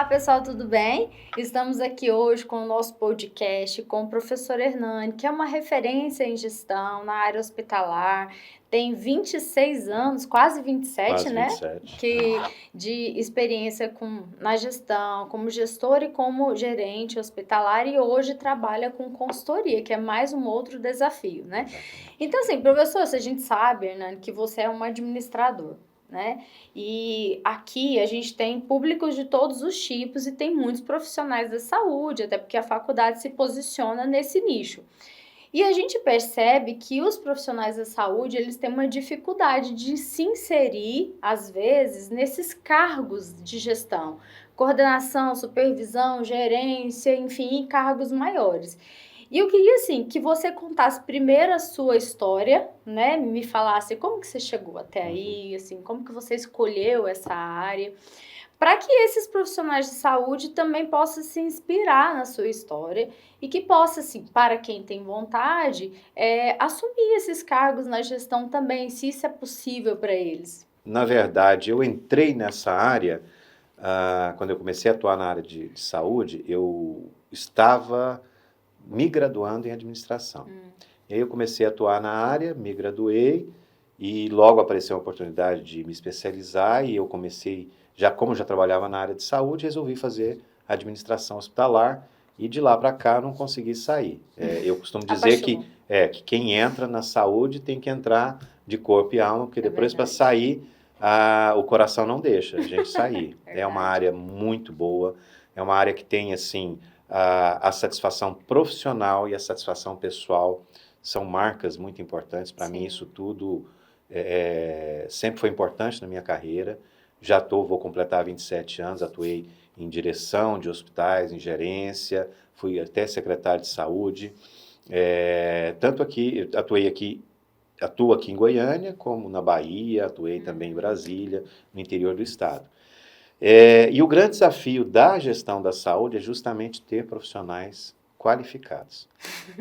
pessoal, tudo bem? Estamos aqui hoje com o nosso podcast com o professor Hernani, que é uma referência em gestão na área hospitalar, tem 26 anos, quase 27, Quase né? 27. De experiência na gestão, como gestor e como gerente hospitalar, e hoje trabalha com consultoria, que é mais um outro desafio, né? Exatamente. Então, assim, professor, se a gente sabe, Hernani, que você é um administrador, né? E aqui a gente tem públicos de todos os tipos e tem muitos profissionais da saúde, até porque a faculdade se posiciona nesse nicho. E a gente percebe que os profissionais da saúde, eles têm uma dificuldade de se inserir, às vezes, nesses cargos de gestão, coordenação, supervisão, gerência, enfim, cargos maiores. E eu queria, assim, que você contasse primeiro a sua história, né? Me falasse como que você chegou até aí, assim, como que você escolheu essa área, para que esses profissionais de saúde também possam se inspirar na sua história e que possa, assim, para quem tem vontade, assumir esses cargos na gestão também, se isso é possível para eles. Na verdade, eu entrei nessa área, quando eu comecei a atuar na área de saúde, eu estava me graduando em administração. E aí eu comecei a atuar na área, me graduei e logo apareceu a oportunidade de me especializar e eu comecei, como já trabalhava na área de saúde, resolvi fazer administração hospitalar e de lá para cá não consegui sair. Eu costumo dizer que quem entra na saúde tem que entrar de corpo e alma, porque depois para sair o coração não deixa a gente sair. É uma área muito boa, é uma área que tem assim a satisfação profissional e a satisfação pessoal são marcas muito importantes. Para mim, isso tudo sempre foi importante na minha carreira. Vou completar 27 anos, atuei em direção de hospitais, em gerência, fui até secretário de saúde. Tanto aqui, atuo aqui em Goiânia, como na Bahia, atuei também em Brasília, no interior do estado. E o grande desafio da gestão da saúde é justamente ter profissionais qualificados.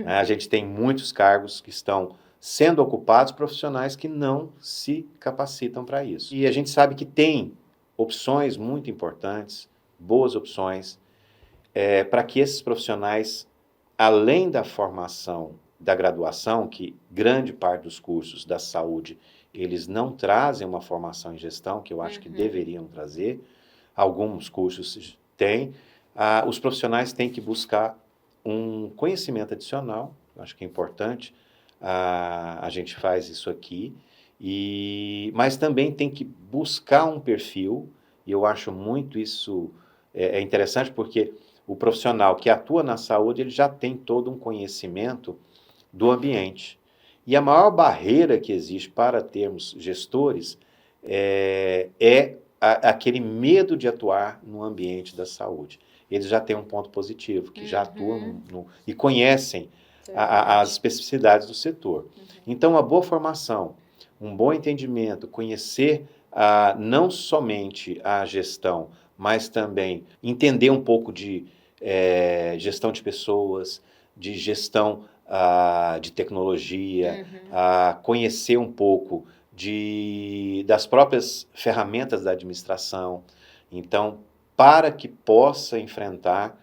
A gente tem muitos cargos que estão sendo ocupados profissionais que não se capacitam para isso. E a gente sabe que tem opções muito importantes, boas opções, para que esses profissionais, além da formação da graduação, que grande parte dos cursos da saúde, eles não trazem uma formação em gestão, que eu acho que deveriam trazer, alguns cursos têm, os profissionais têm que buscar um conhecimento adicional, eu acho que é importante, a gente faz isso aqui, mas também tem que buscar um perfil, e eu acho muito isso interessante, porque o profissional que atua na saúde, ele já tem todo um conhecimento do ambiente. E a maior barreira que existe para termos gestores é aquele medo de atuar no ambiente da saúde. Eles já têm um ponto positivo, que já atuam e conhecem as especificidades do setor. Então, uma boa formação, um bom entendimento, conhecer não somente a gestão, mas também entender um pouco de gestão de pessoas, de gestão de tecnologia, conhecer um pouco das próprias ferramentas da administração. Então, para que possa enfrentar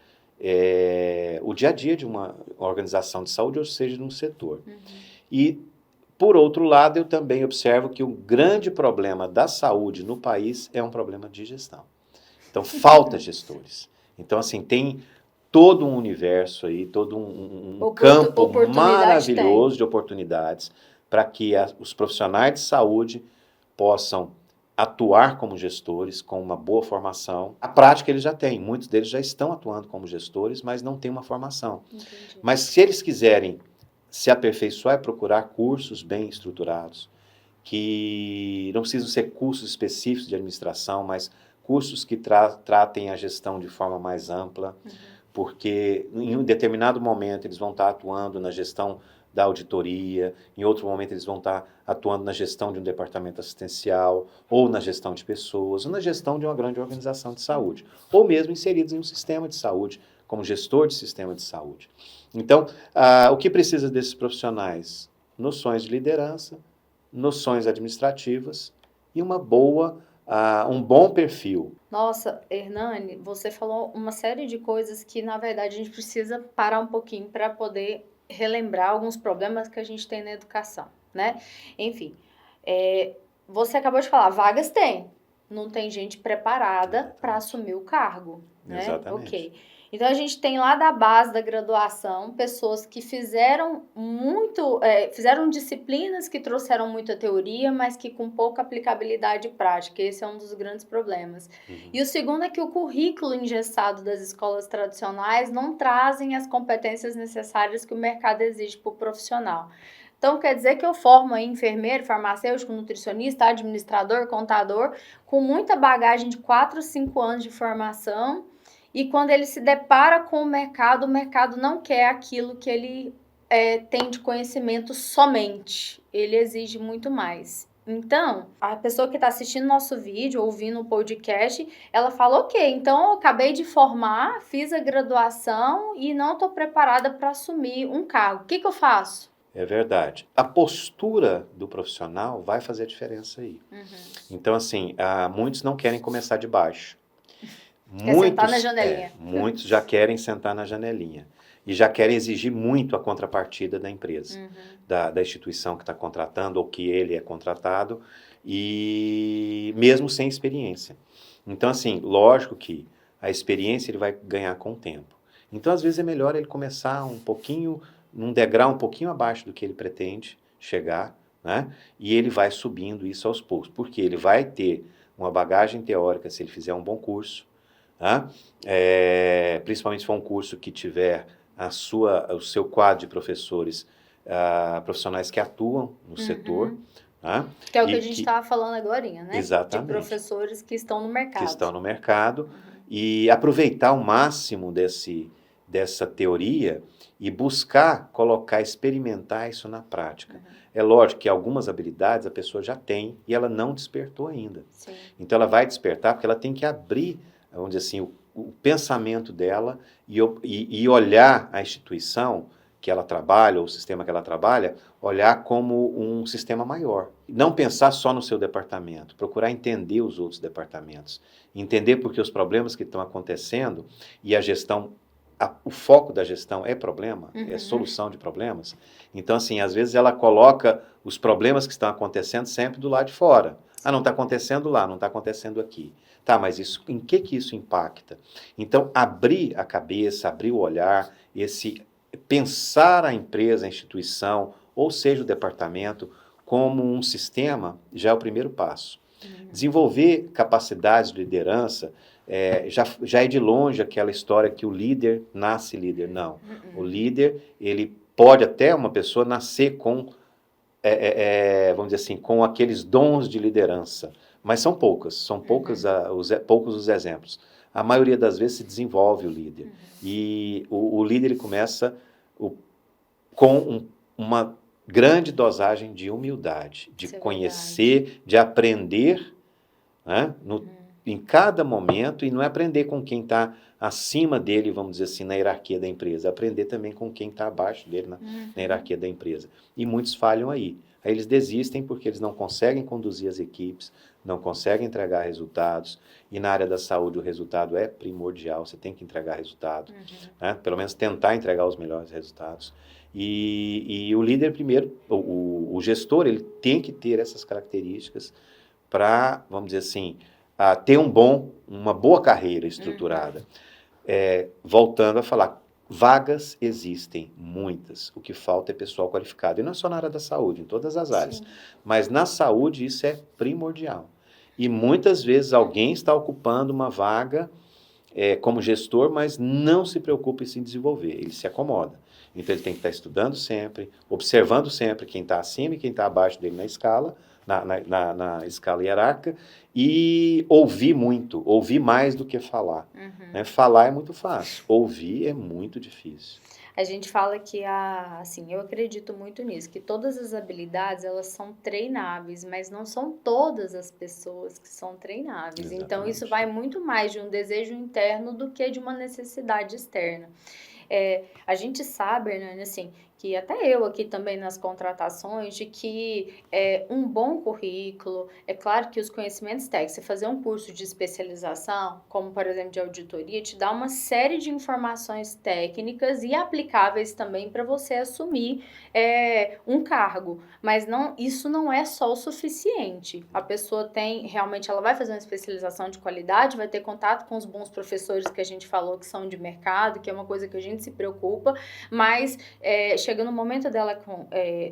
o dia a dia de uma organização de saúde, ou seja, de um setor. E, por outro lado, eu também observo que o grande problema da saúde no país é um problema de gestão. Então, falta gestores. Então, assim, tem todo um universo aí, todo um campo maravilhoso de oportunidades para que os profissionais de saúde possam atuar como gestores, com uma boa formação. A prática eles já têm, muitos deles já estão atuando como gestores, mas não têm uma formação. Entendi. Mas se eles quiserem se aperfeiçoar, é procurar cursos bem estruturados, que não precisam ser cursos específicos de administração, mas cursos que tratem a gestão de forma mais ampla, porque em um determinado momento eles vão estar atuando na gestão da auditoria, em outro momento eles vão estar atuando na gestão de um departamento assistencial, ou na gestão de pessoas, ou na gestão de uma grande organização de saúde, ou mesmo inseridos em um sistema de saúde, como gestor de sistema de saúde. Então, o que precisa desses profissionais? Noções de liderança, noções administrativas e uma boa um bom perfil. Nossa, Hernani, você falou uma série de coisas que, na verdade, a gente precisa parar um pouquinho para poder relembrar alguns problemas que a gente tem na educação, né? Enfim, você acabou de falar, vagas tem, não tem gente preparada para assumir o cargo, né? Exatamente. Ok. Então, a gente tem lá da base da graduação pessoas que fizeram fizeram disciplinas que trouxeram muita teoria, mas que com pouca aplicabilidade prática. Esse é um dos grandes problemas. E o segundo é que o currículo engessado das escolas tradicionais não trazem as competências necessárias que o mercado exige para o profissional. Então, quer dizer que eu formo aí enfermeiro, farmacêutico, nutricionista, administrador, contador, com muita bagagem de 4, 5 anos de formação, e quando ele se depara com o mercado não quer aquilo que ele tem de conhecimento somente. Ele exige muito mais. Então, a pessoa que está assistindo nosso vídeo, ouvindo o podcast, ela fala, ok, então eu acabei de formar, fiz a graduação e não estou preparada para assumir um cargo. O que eu faço? É verdade. A postura do profissional vai fazer a diferença aí. Então, assim, muitos não querem começar de baixo. Quer sentar na janelinha. Muitos já querem sentar na janelinha. E já querem exigir muito a contrapartida da empresa, da instituição que está contratando ou que ele é contratado, e mesmo sem experiência. Então, assim, lógico que a experiência ele vai ganhar com o tempo. Então, às vezes, é melhor ele começar um pouquinho, num degrau um pouquinho abaixo do que ele pretende chegar, né? E ele vai subindo isso aos poucos, porque ele vai ter uma bagagem teórica se ele fizer um bom curso, tá? Principalmente se for um curso que tiver o seu quadro de professores profissionais que atuam no setor. Tá? Que é o que a gente estava falando agora, né? Exatamente. De professores que estão no mercado. Que estão no mercado. E aproveitar o máximo dessa teoria e buscar experimentar isso na prática. É lógico que algumas habilidades a pessoa já tem e ela não despertou ainda. Sim. Então ela vai despertar porque ela tem que abrir, vamos dizer assim, o pensamento dela e olhar a instituição que ela trabalha, ou o sistema que ela trabalha, olhar como um sistema maior. Não pensar só no seu departamento, procurar entender os outros departamentos, entender porque os problemas que estão acontecendo e a gestão, o foco da gestão é problema, é solução de problemas. Então, assim, às vezes ela coloca os problemas que estão acontecendo sempre do lado de fora. Não está acontecendo lá, não está acontecendo aqui. Tá, mas em que isso impacta? Então, abrir a cabeça, abrir o olhar, pensar a empresa, a instituição, ou seja, o departamento, como um sistema, já é o primeiro passo. Desenvolver capacidades de liderança, já é de longe aquela história que o líder nasce líder. Não. O líder, ele pode até uma pessoa nascer com, vamos dizer assim, com aqueles dons de liderança. Mas são poucos os exemplos. A maioria das vezes se desenvolve o líder. E o líder ele começa com uma grande dosagem de humildade, de conhecer, de aprender, né, em cada momento, e não é aprender com quem está acima dele, vamos dizer assim, na hierarquia da empresa, aprender também com quem está abaixo dele na hierarquia da empresa. E muitos falham aí. Aí eles desistem porque eles não conseguem conduzir as equipes, não conseguem entregar resultados, e na área da saúde o resultado é primordial, você tem que entregar resultado, né? Pelo menos tentar entregar os melhores resultados. E o líder primeiro, o gestor, ele tem que ter essas características para, vamos dizer assim, ter uma boa carreira estruturada. Voltando a falar, vagas existem, muitas. O que falta é pessoal qualificado. E não é só na área da saúde, em todas as áreas. Sim. Mas na saúde isso é primordial. E muitas vezes alguém está ocupando uma vaga como gestor, mas não se preocupa em se desenvolver. Ele se acomoda. Então ele tem que estar estudando sempre, observando sempre quem está acima e quem está abaixo dele na escala, na escala hierárquica, e ouvir mais do que falar. Né? Falar é muito fácil, ouvir é muito difícil. A gente fala que, assim, eu acredito muito nisso, que todas as habilidades, elas são treináveis, mas não são todas as pessoas que são treináveis. Exatamente. Então, isso vai muito mais de um desejo interno do que de uma necessidade externa. A gente sabe, Hernani, assim, que até eu aqui também nas contratações, de que um bom currículo, é claro que os conhecimentos técnicos, você fazer um curso de especialização, como por exemplo de auditoria, te dá uma série de informações técnicas e aplicáveis também para você assumir um cargo, mas isso não é só o suficiente. A pessoa realmente ela vai fazer uma especialização de qualidade, vai ter contato com os bons professores que a gente falou que são de mercado, que é uma coisa que a gente se preocupa, mas chega no momento dela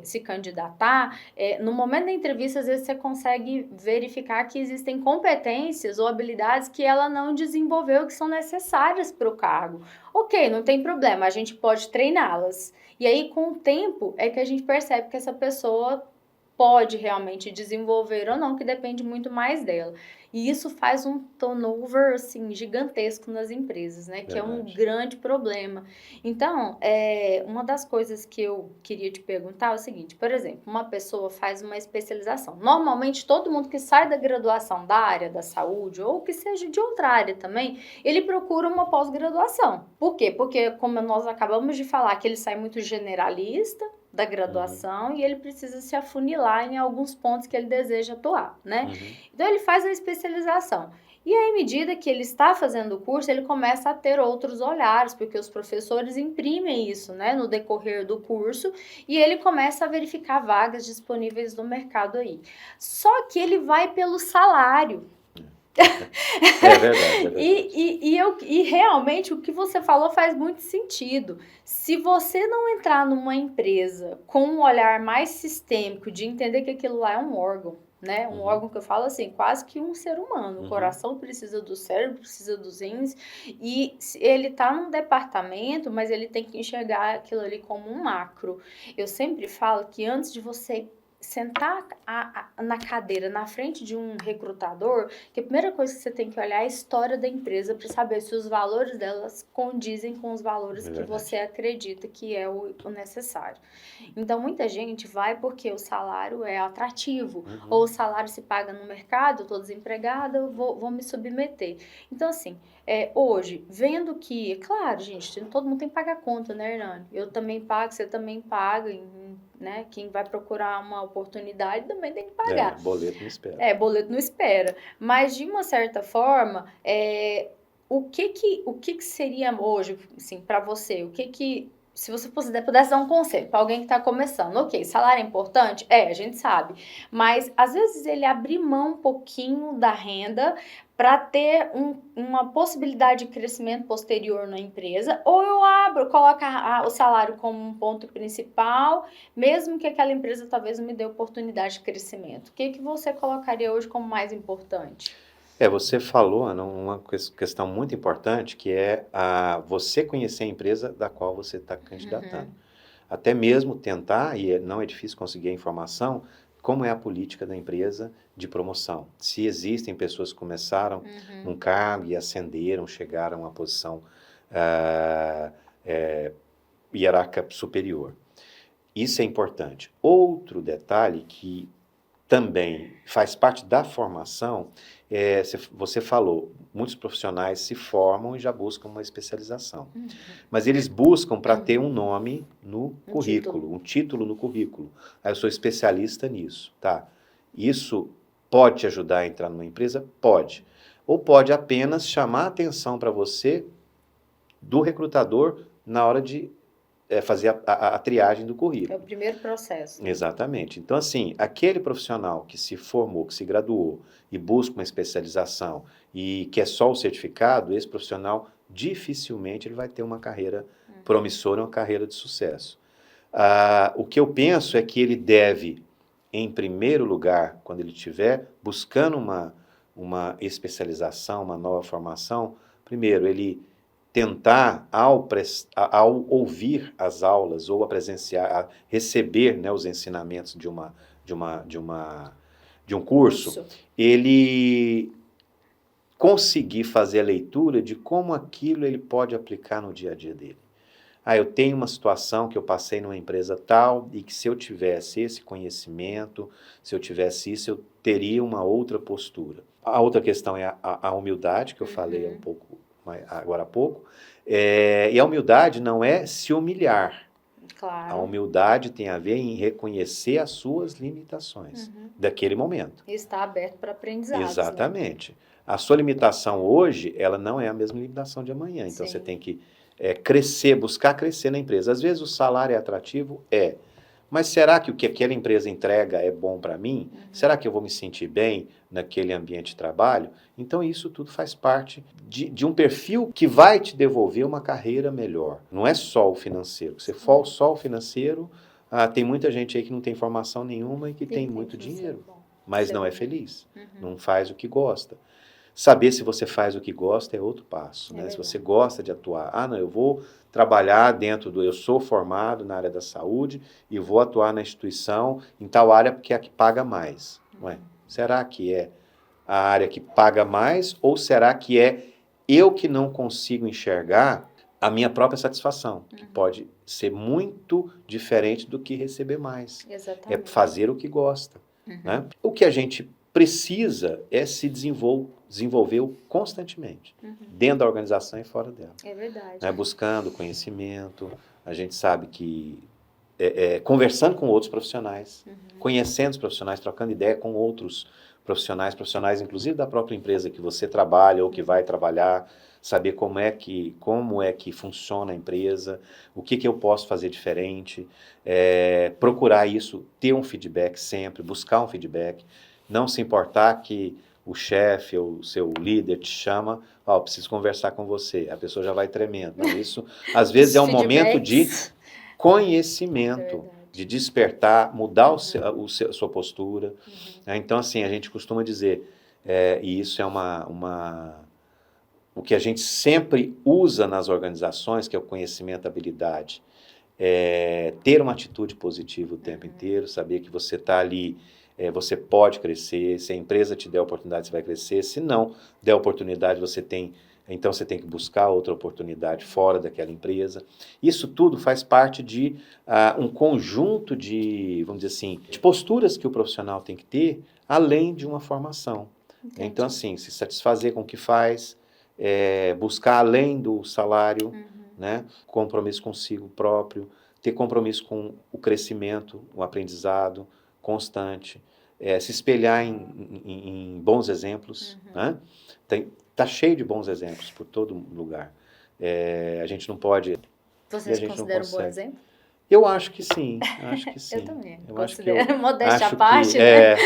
se candidatar, no momento da entrevista, às vezes você consegue verificar que existem competências ou habilidades que ela não desenvolveu, que são necessárias para o cargo. Ok, não tem problema, a gente pode treiná-las. E aí, com o tempo, é que a gente percebe que essa pessoa pode realmente desenvolver ou não, que depende muito mais dela. E isso faz um turnover, assim, gigantesco nas empresas, né? Que é um grande problema. Então, uma das coisas que eu queria te perguntar é o seguinte, por exemplo, uma pessoa faz uma especialização. Normalmente, todo mundo que sai da graduação da área da saúde, ou que seja de outra área também, ele procura uma pós-graduação. Por quê? Porque, como nós acabamos de falar, que ele sai muito generalista da graduação e ele precisa se afunilar em alguns pontos que ele deseja atuar, né? Então, ele faz a especialização. E aí, à medida que ele está fazendo o curso, ele começa a ter outros olhares, porque os professores imprimem isso, né, no decorrer do curso, e ele começa a verificar vagas disponíveis no mercado aí. Só que ele vai pelo salário. É verdade. E realmente o que você falou faz muito sentido. Se você não entrar numa empresa com um olhar mais sistêmico de entender que aquilo lá é um órgão, né? Um órgão que eu falo assim, quase que um ser humano. O coração precisa do cérebro, precisa dos rins. E ele tá num departamento, mas ele tem que enxergar aquilo ali como um macro. Eu sempre falo que antes de você sentar na cadeira, na frente de um recrutador, que a primeira coisa que você tem que olhar é a história da empresa para saber se os valores delas condizem com os valores que você acredita que é o necessário. Então, muita gente vai porque o salário é atrativo, ou o salário se paga no mercado, eu estou desempregada, eu vou me submeter. Então, assim, hoje, vendo que, é claro, gente, todo mundo tem que pagar conta, né, Hernani? Eu também pago, você também paga, né? Quem vai procurar uma oportunidade também tem que pagar. Boleto não espera. Boleto não espera. Mas, de uma certa forma, o que seria hoje, assim, para você? Se você pudesse dar um conselho para alguém que está começando, ok, salário é importante? A gente sabe. Mas, às vezes, ele abrir mão um pouquinho da renda para ter uma possibilidade de crescimento posterior na empresa, ou eu coloco o salário como um ponto principal, mesmo que aquela empresa talvez não me dê oportunidade de crescimento. O que você colocaria hoje como mais importante? Você falou, Ana, uma questão muito importante, que é você conhecer a empresa da qual você está candidatando. Até mesmo tentar, e não é difícil conseguir a informação, como é a política da empresa de promoção. Se existem pessoas que começaram num cargo e ascenderam, chegaram a uma posição hierárquica superior. Isso é importante. Outro detalhe que também faz parte da formação, você falou, muitos profissionais se formam e já buscam uma especialização. Mas eles buscam para ter um nome no currículo, um título no currículo. Eu sou especialista nisso, tá? Isso pode te ajudar a entrar numa empresa? Pode. Ou pode apenas chamar a atenção para você do recrutador na hora de fazer a triagem do currículo. É o primeiro processo. Exatamente. Então, assim, aquele profissional que se formou, que se graduou e busca uma especialização e quer só o certificado, esse profissional dificilmente ele vai ter uma carreira promissora, uma carreira de sucesso. O que eu penso é que ele deve, em primeiro lugar, quando ele estiver buscando uma especialização, uma nova formação, primeiro, ele tentar, ao ouvir as aulas ou a presenciar, receber, né, os ensinamentos de um curso, ele conseguir fazer a leitura de como aquilo ele pode aplicar no dia a dia dele. Eu tenho uma situação que eu passei numa empresa tal e que se eu tivesse esse conhecimento, se eu tivesse isso, eu teria uma outra postura. A outra questão é a humildade, que eu falei agora há pouco. E a humildade não é se humilhar. A Claro. humildade tem a ver em reconhecer as suas limitações daquele momento. E está aberto para aprendizados, né? Exatamente. A sua limitação hoje, ela não é a mesma limitação de amanhã. Então, você Sim. tem que crescer, buscar crescer na empresa. Às vezes, o salário é atrativo? É. Mas será que o que aquela empresa entrega é bom para mim? Será que eu vou me sentir bem naquele ambiente de trabalho? Então, isso tudo faz parte de um perfil que vai te devolver uma carreira melhor. Não é só o financeiro. Se for só o financeiro, tem muita gente aí que não tem formação nenhuma e que tem muito dinheiro, mas não é feliz, não faz o que gosta. Saber se você faz o que gosta é outro passo, né? Se você gosta de atuar, não, eu vou trabalhar eu sou formado na área da saúde e vou atuar na instituição em tal área porque é a que paga mais. Ué, será que é a área que paga mais ou será que é eu que não consigo enxergar a minha própria satisfação, que pode ser muito diferente do que receber mais. Exatamente. É fazer o que gosta. Né? O que a gente precisa é se desenvolver constantemente, dentro da organização e fora dela. É verdade. Né? Buscando conhecimento, a gente sabe que conversando com outros profissionais, conhecendo os profissionais, trocando ideia com outros profissionais inclusive da própria empresa que você trabalha ou que vai trabalhar, saber como é que funciona a empresa, o que eu posso fazer diferente, procurar isso, ter um feedback sempre, buscar um feedback, não se importar que o chefe ou o seu líder te chama, preciso conversar com você, a pessoa já vai tremendo. Não, isso às vezes é um momento de conhecimento, de despertar, mudar a sua postura. Então, assim, a gente costuma dizer, e isso é o que a gente sempre usa nas organizações, que é o conhecimento, a habilidade, ter uma atitude positiva o tempo inteiro, saber que você está ali, você pode crescer, se a empresa te der oportunidade, você vai crescer, se não der oportunidade, então você tem que buscar outra oportunidade fora daquela empresa. Isso tudo faz parte de um conjunto de, vamos dizer assim, de posturas que o profissional tem que ter, além de uma formação. Entendi. Então, assim, se satisfazer com o que faz, buscar além do salário, né? Compromisso consigo próprio, ter compromisso com o crescimento, o aprendizado constante, se espelhar em bons exemplos, né? Tá cheio de bons exemplos por todo lugar. A gente não pode... Você se considera um bom exemplo? Eu acho que sim, Eu também. Eu considero, modéstia à parte, né?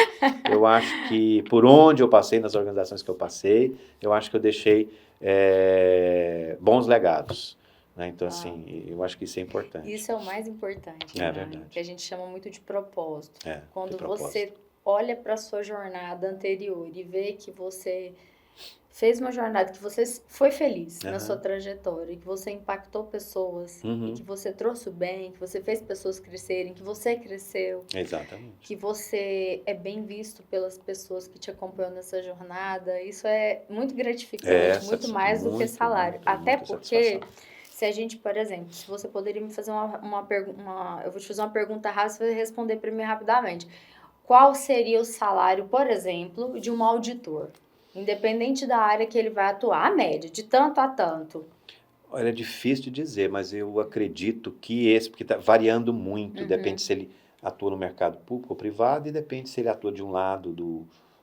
Eu acho que por onde eu passei, nas organizações que eu passei, eu acho que eu deixei bons legados. Né? Então, assim, eu acho que isso é importante. Isso é o mais importante, né? Verdade. Que a gente chama muito de propósito. Quando propósito. você olha para a sua jornada anterior e vê que você fez uma jornada, que você foi feliz na sua trajetória, que você impactou pessoas, e que você trouxe o bem, que você fez pessoas crescerem, que você cresceu. Exatamente. Que você é bem visto pelas pessoas que te acompanham nessa jornada. Isso é muito gratificante, muito mais do que salário. Até porque, se a gente, por exemplo, se você poderia me fazer uma pergunta, eu vou te fazer uma pergunta rápida, você vai responder para mim rapidamente. Qual seria o salário, por exemplo, de um auditor? Independente da área que ele vai atuar, a média, de tanto a tanto. Olha, é difícil de dizer, mas eu acredito que porque está variando muito, depende se ele atua no mercado público ou privado e depende se ele atua de um lado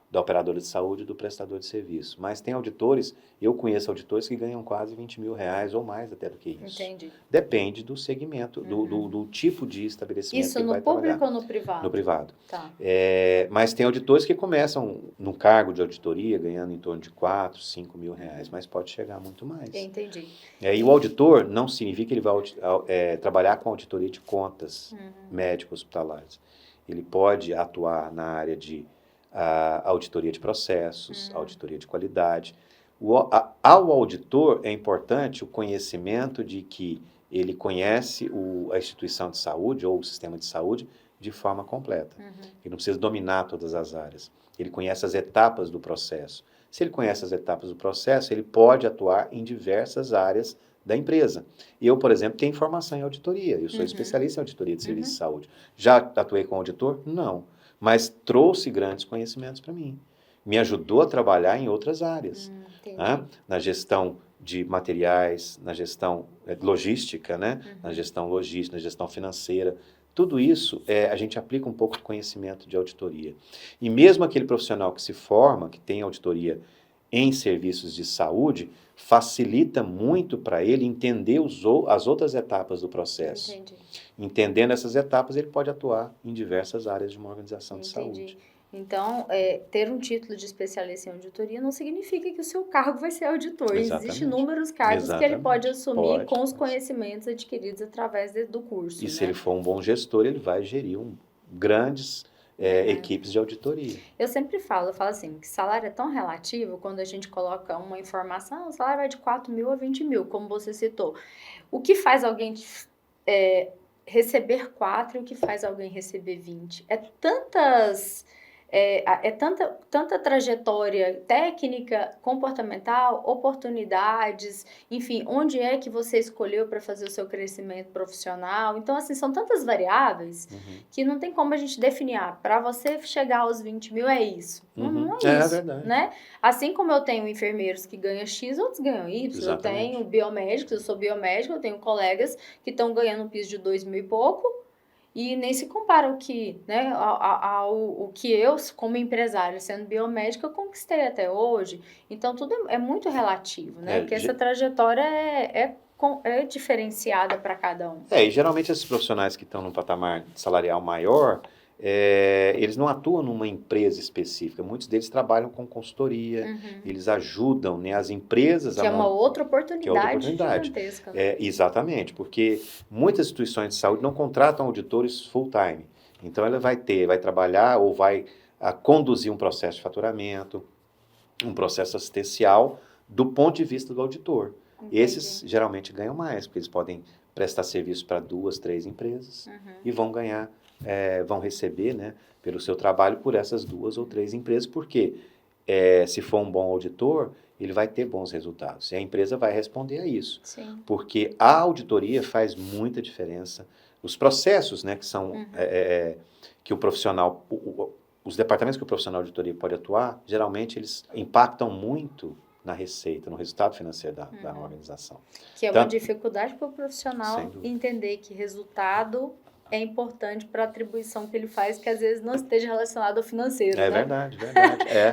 da operadora de saúde e do prestador de serviço. Mas tem auditores, eu conheço auditores que ganham quase R$20 mil ou mais até do que isso. Entendi. Depende do segmento, do tipo de estabelecimento isso que ele vai trabalhar. Isso no público ou no privado? No privado. Tá. Mas tem auditores que começam no cargo de auditoria ganhando em torno de R$4, R$5 mil, mas pode chegar muito mais. Entendi. E o auditor não significa que ele vai trabalhar com auditoria de contas médicos hospitalares. Ele pode atuar na área de auditoria de processos, auditoria de qualidade. Ao auditor é importante o conhecimento de que ele conhece a instituição de saúde ou o sistema de saúde de forma completa. Ele não precisa dominar todas as áreas. Ele conhece as etapas do processo. Se ele conhece as etapas do processo, ele pode atuar em diversas áreas da empresa. Eu, por exemplo, tenho formação em auditoria. Eu sou especialista em auditoria de serviço de saúde. Já atuei com auditor? Não. Mas trouxe grandes conhecimentos para mim. Me ajudou a trabalhar em outras áreas. Na gestão de materiais, na gestão logística, né? Na gestão logística, na gestão financeira. Tudo isso a gente aplica um pouco de conhecimento de auditoria. E mesmo aquele profissional que se forma, que tem auditoria em serviços de saúde, facilita muito para ele entender as outras etapas do processo. Entendi. Entendendo essas etapas, ele pode atuar em diversas áreas de uma organização de saúde. Então, ter um título de especialista em auditoria não significa que o seu cargo vai ser auditor. Exatamente. Existem inúmeros cargos que ele pode assumir com os conhecimentos adquiridos através do curso. E se ele for um bom gestor, ele vai gerir grandes equipes de auditoria. Eu sempre falo assim, que salário é tão relativo quando a gente coloca uma informação, o salário vai de 4 mil a 20 mil, como você citou. O que faz alguém receber 4 e o que faz alguém receber 20? Tanta trajetória técnica, comportamental, oportunidades, enfim, onde é que você escolheu para fazer o seu crescimento profissional. Então, assim, são tantas variáveis que não tem como a gente definir, para você chegar aos 20 mil é isso. Não é isso, verdade. Né? Assim como eu tenho enfermeiros que ganham X, outros ganham Y. Exatamente. Eu tenho biomédicos, eu sou biomédico, eu tenho colegas que estão ganhando um piso de 2 mil e pouco, e nem se compara o que, né, o que eu, como empresária, sendo biomédica, eu conquistei até hoje. Então, tudo é muito relativo, né? Porque essa trajetória é diferenciada para cada um. E geralmente esses profissionais que estão num patamar salarial maior, eles não atuam numa empresa específica. Muitos deles trabalham com consultoria, eles ajudam, né, as empresas... Que é uma outra oportunidade gigantesca. Né? Exatamente, porque muitas instituições de saúde não contratam auditores full-time. Então, ela vai trabalhar ou vai conduzir um processo de faturamento, um processo assistencial do ponto de vista do auditor. Entendi. Esses geralmente ganham mais, porque eles podem prestar serviço para 2, 3 empresas e vão receber, né, pelo seu trabalho por essas 2 ou 3 empresas, porque se for um bom auditor, ele vai ter bons resultados. E a empresa vai responder a isso. Sim. Porque a auditoria faz muita diferença. Os processos, né, que são que o profissional... Os departamentos que o profissional de auditoria pode atuar, geralmente eles impactam muito na receita, no resultado financeiro da organização. Que é uma dificuldade para o profissional entender que resultado é importante para a atribuição que ele faz, que às vezes não esteja relacionado ao financeiro. É, né? Verdade.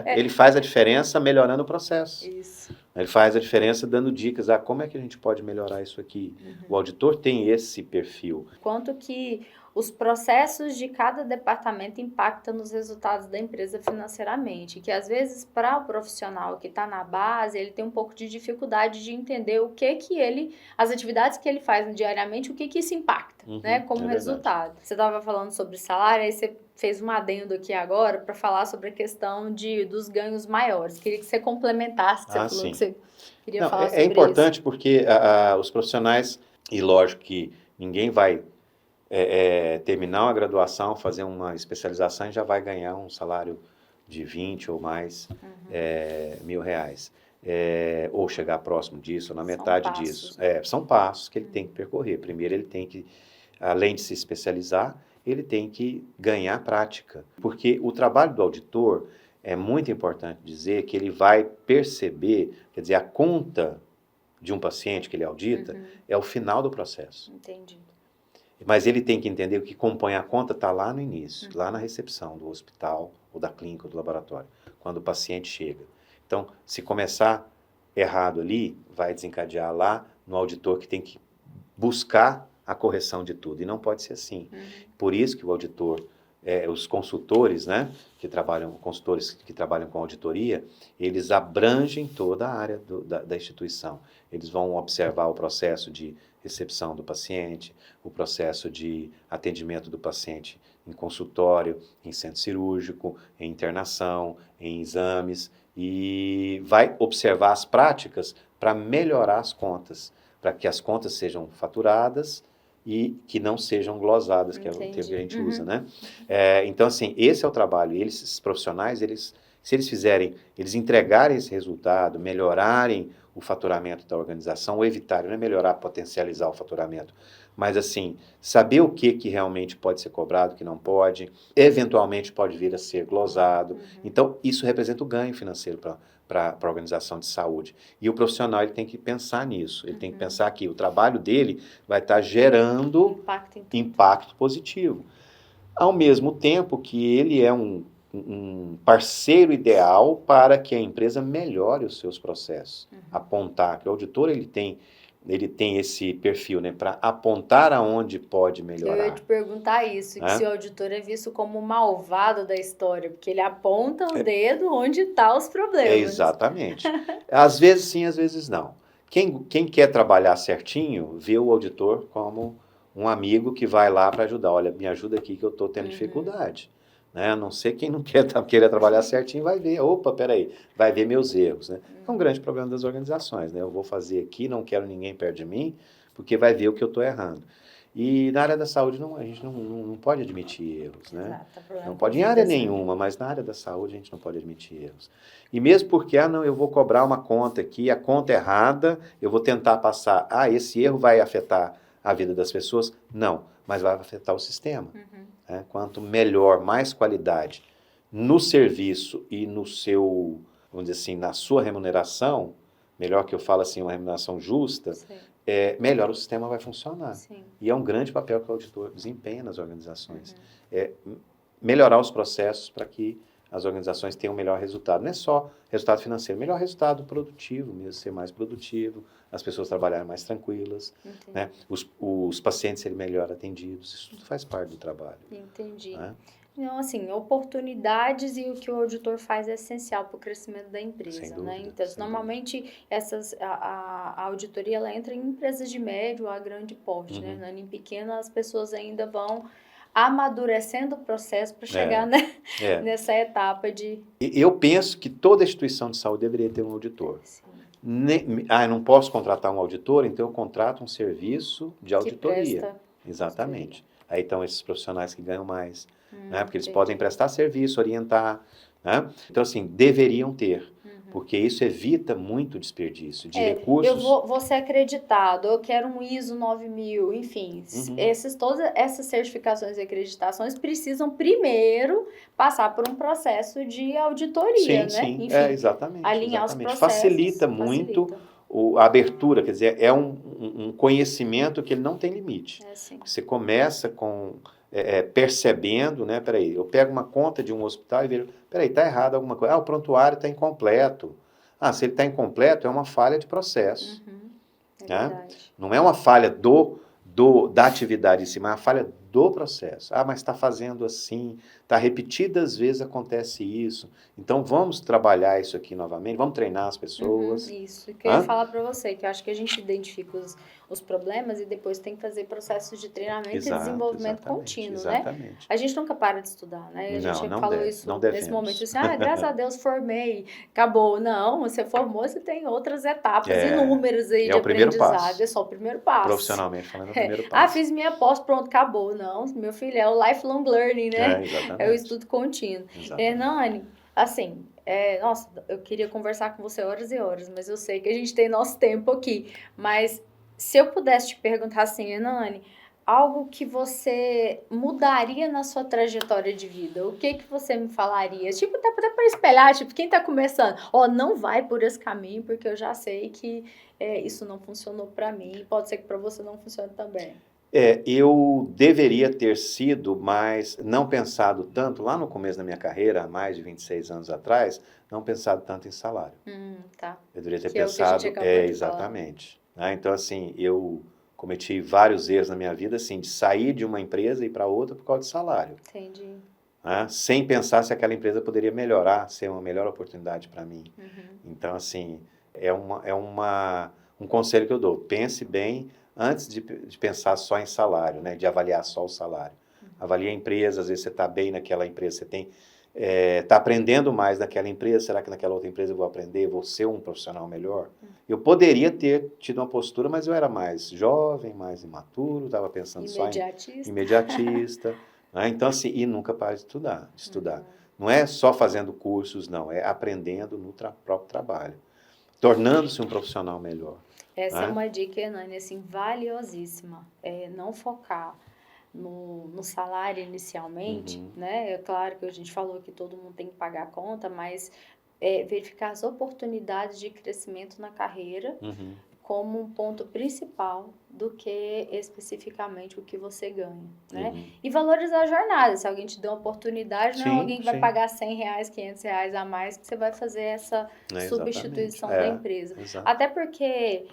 Ele faz a diferença melhorando o processo. Isso. Ele faz a diferença dando dicas, como é que a gente pode melhorar isso aqui? O auditor tem esse perfil. Quanto que os processos de cada departamento impactam nos resultados da empresa financeiramente, que às vezes para o profissional que está na base, ele tem um pouco de dificuldade de entender as atividades que ele faz diariamente, o que isso impacta, né, como resultado. Você estava falando sobre salário, aí você fez um adendo aqui agora para falar sobre a questão dos ganhos maiores. Queria que você complementasse, que você falou que você queria falar sobre isso. É importante porque os profissionais, e lógico que ninguém vai terminar uma graduação, fazer uma especialização e já vai ganhar um salário de 20 ou mais mil reais. Ou chegar próximo disso, ou na metade disso. São passos que ele tem que percorrer. Primeiro, ele tem que, além de se especializar, ele tem que ganhar prática. Porque o trabalho do auditor, é muito importante dizer que ele vai perceber, quer dizer, a conta de um paciente que ele audita é o final do processo. Entendi. Mas ele tem que entender que o que compõe a conta está lá no início, lá na recepção do hospital, ou da clínica, ou do laboratório, quando o paciente chega. Então, se começar errado ali, vai desencadear lá no auditor que tem que buscar a correção de tudo. E não pode ser assim. Por isso que o auditor, os consultores, né, consultores que trabalham com auditoria, eles abrangem toda a área da instituição. Eles vão observar o processo de recepção do paciente, o processo de atendimento do paciente em consultório, em centro cirúrgico, em internação, em exames, e vai observar as práticas para melhorar as contas, para que as contas sejam faturadas e que não sejam glosadas, que é o termo que a gente usa, né? Então, assim, esse é o trabalho. Esses profissionais, eles Se eles fizerem, eles entregarem esse resultado, melhorarem o faturamento da organização, ou evitarem, não é melhorar, potencializar o faturamento, mas assim, saber o que realmente pode ser cobrado, o que não pode, eventualmente pode vir a ser glosado. Então, isso representa o ganho financeiro para a organização de saúde. E o profissional ele tem que pensar nisso, ele tem que pensar que o trabalho dele vai estar gerando impacto positivo. Ao mesmo tempo que ele é um parceiro ideal para que a empresa melhore os seus processos. Apontar, que o auditor ele tem esse perfil, né, para apontar aonde pode melhorar. Eu ia te perguntar isso, que se o auditor é visto como o malvado da história, porque ele aponta o dedo onde estão os problemas. Exatamente. Às vezes sim, às vezes não. Quem quer trabalhar certinho, vê o auditor como um amigo que vai lá para ajudar. Olha, me ajuda aqui que eu estou tendo dificuldade. Né? A não ser quem não queira trabalhar certinho vai ver. Opa, peraí, vai ver meus erros. Né? É um grande problema das organizações. Né? Eu vou fazer aqui, não quero ninguém perto de mim, porque vai ver o que eu estou errando. E na área da saúde a gente não pode admitir erros. Né? Exato, não pode em área nenhuma, mas na área da saúde a gente não pode admitir erros. E mesmo porque, não, eu vou cobrar uma conta aqui, a conta errada, eu vou tentar passar, esse erro vai afetar a vida das pessoas? Não, mas vai afetar o sistema. Né? Quanto melhor, mais qualidade no serviço e no seu, vamos dizer assim, na sua remuneração, melhor que eu falo assim, uma remuneração justa, melhor o sistema vai funcionar. Sim. E é um grande papel que o auditor desempenha nas organizações. Melhorar os processos para que as organizações tenham um melhor resultado. Não é só resultado financeiro, melhor resultado produtivo, mesmo ser mais produtivo, as pessoas trabalharem mais tranquilas, né? Os pacientes serem melhor atendidos, isso tudo faz parte do trabalho. Entendi. Né? Então, assim, oportunidades e o que o auditor faz é essencial para o crescimento da empresa, Sem dúvida, né? Então, normalmente, a auditoria, ela entra em empresas de médio a grande porte, né? Em pequena, as pessoas ainda vão amadurecendo o processo para chegar nessa etapa de... Eu penso que toda instituição de saúde deveria ter um auditor. Sim. Eu não posso contratar um auditor, então eu contrato um serviço de auditoria. Exatamente. Aí estão esses profissionais que ganham mais, né? Porque eles podem prestar serviço, orientar. Né? Então, assim, deveriam ter. Porque isso evita muito desperdício de recursos. Eu vou ser acreditado, eu quero um ISO 9000, enfim. Todas essas certificações e acreditações precisam primeiro passar por um processo de auditoria, né? Sim, enfim, exatamente. Alinhar os processos. Facilita muito a abertura, quer dizer, é um conhecimento que ele não tem limite. Você começa com... percebendo, né? Peraí, eu pego uma conta de um hospital e vejo, peraí, está errado alguma coisa. O prontuário está incompleto. Se ele está incompleto, é uma falha de processo. Né? Não é uma falha da atividade em si, mas é uma falha do processo. Mas está fazendo assim, está repetidas vezes acontece isso. Então, vamos trabalhar isso aqui novamente, vamos treinar as pessoas. Isso, que eu ia falar para você, que eu acho que a gente identifica os problemas e depois tem que fazer processos de treinamento e desenvolvimento contínuo, né? A gente nunca para de estudar, né? A gente sempre falou isso nesse momento, assim, graças a Deus formei, acabou. Não, você formou, você tem outras etapas inúmeras aí de aprendizado. É só o primeiro passo. Profissionalmente falando, é o primeiro passo. Fiz minha pós, pronto, acabou. Não, meu filho, é o lifelong learning, né? Exatamente. É o estudo contínuo. Hernani, assim, nossa, eu queria conversar com você horas e horas, mas eu sei que a gente tem nosso tempo aqui. Mas se eu pudesse te perguntar assim, Hernani, algo que você mudaria na sua trajetória de vida, o que você me falaria? Tipo, até para espelhar, tipo, quem tá começando, não vai por esse caminho, porque eu já sei que isso não funcionou para mim, pode ser que para você não funcione também. Eu deveria ter sido mais, não pensado tanto, lá no começo da minha carreira, há mais de 26 anos atrás, não pensado tanto em salário. Tá. Eu deveria ter pensado, exatamente. Então, assim, eu cometi vários erros na minha vida, assim, de sair de uma empresa e ir para outra por causa de salário. Entendi. Sem pensar se aquela empresa poderia melhorar, ser uma melhor oportunidade para mim. Então, assim, é um conselho que eu dou. Pense bem antes de pensar só em salário, né? De avaliar só o salário. Avalie a empresa, às vezes você está bem naquela empresa, você está aprendendo mais naquela empresa, será que naquela outra empresa eu vou aprender, vou ser um profissional melhor? Eu poderia ter tido uma postura, mas eu era mais jovem, mais imaturo, estava pensando só em imediatista. Né? Então, assim, e nunca pare de estudar. Não é só fazendo cursos, não. É aprendendo no próprio trabalho. Tornando-se um profissional melhor. Essa Né? é uma dica, Hernani, assim, valiosíssima. Não focar no salário inicialmente, né? É claro que a gente falou que todo mundo tem que pagar a conta, mas verificar as oportunidades de crescimento na carreira como um ponto principal do que especificamente o que você ganha, né? E valorizar a jornada. Se alguém te der uma oportunidade, não é alguém que vai pagar R$100, R$500 a mais que você vai fazer essa substituição da empresa. Até porque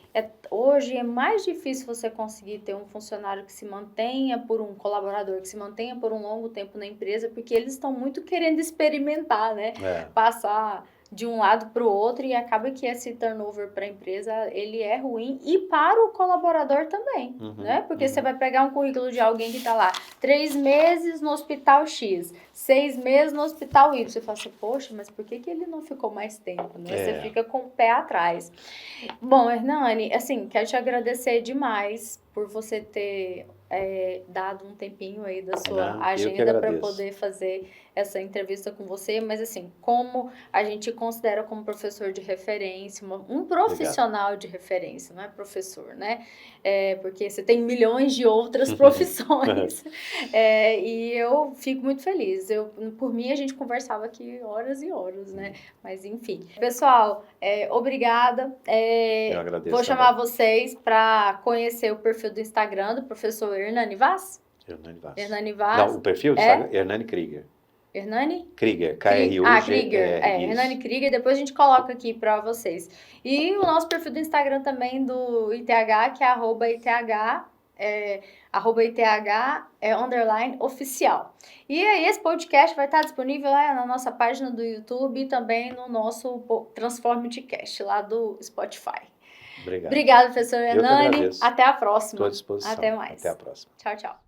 hoje é mais difícil você conseguir ter um funcionário que se mantenha um colaborador que se mantenha por um longo tempo na empresa, porque eles estão muito querendo experimentar, né? Passar de um lado para o outro, e acaba que esse turnover para a empresa, ele é ruim, e para o colaborador também, né? Porque você vai pegar um currículo de alguém que está lá 3 meses no hospital X, 6 meses no hospital Y, você fala assim, poxa, mas por que ele não ficou mais tempo, né? Você fica com o pé atrás. Bom, Hernani, assim, quero te agradecer demais por você ter dado um tempinho aí da sua agenda para poder fazer essa entrevista com você, mas assim, como a gente considera como professor de referência, um profissional de referência, não é professor, né? Porque você tem milhões de outras profissões. E eu fico muito feliz. Por mim, a gente conversava aqui horas e horas, né? Mas enfim. Pessoal, obrigada. Eu agradeço. Vou chamar vocês para conhecer o perfil do Instagram do professor Hernani Vaz. Hernani Vaz. Não, o perfil do Instagram é Hernani Krieger. Hernani? Krieger, K-R-U-G-R. Krieger. Hernani Krieger, depois a gente coloca aqui para vocês. E o nosso perfil do Instagram também do ITH, que é @ITH_oficial. E aí esse podcast vai estar disponível lá na nossa página do YouTube e também no nosso Transformity-Cast lá do Spotify. Obrigado. Obrigada, professor Hernani. Até a próxima. Estou à disposição. Até mais. Até a próxima. Tchau, tchau.